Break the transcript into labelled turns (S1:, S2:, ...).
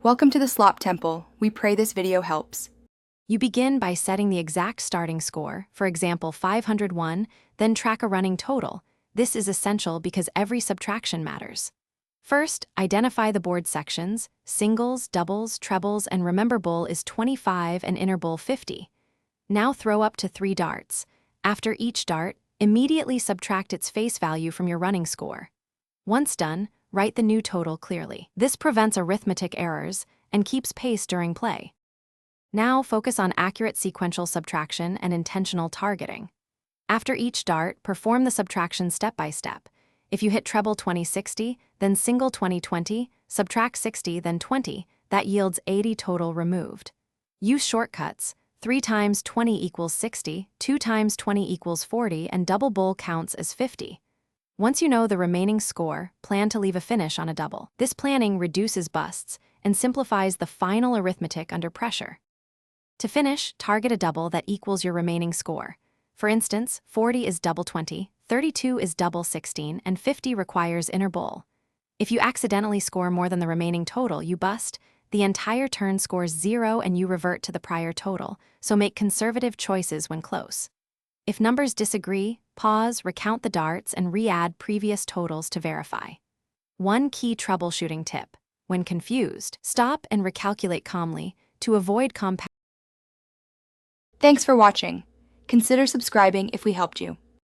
S1: Welcome to the Slop Temple. We pray this video helps.
S2: You begin by setting the exact starting score, for example 501, then track a running total. This is essential because every subtraction matters. First, identify the board sections, singles, doubles, trebles, and remember bull is 25 and inner bull 50. Now throw up to 3 darts. After each dart, immediately subtract its face value from your running score. Once done, write the new total clearly. This prevents arithmetic errors and keeps pace during play. Now focus on accurate sequential subtraction and intentional targeting. After each dart, perform the subtraction step by step. If you hit treble 20-60, then single 20-20, subtract 60, then 20, that yields 80 total removed. Use shortcuts. 3 times 20 equals 60, 2 times 20 equals 40, and double bull counts as 50. Once you know the remaining score, plan to leave a finish on a double. This planning reduces busts and simplifies the final arithmetic under pressure. To finish, target a double that equals your remaining score. For instance, 40 is double 20, 32 is double 16, and 50 requires inner bull. If you accidentally score more than the remaining total, you bust. The entire turn scores 0 and you revert to the prior total, so make conservative choices when close. If numbers disagree, pause, recount the darts, and re-add previous totals to verify. One key troubleshooting tip: when confused, stop and recalculate calmly to avoid compound.
S1: Thanks for watching. Consider subscribing if we helped you.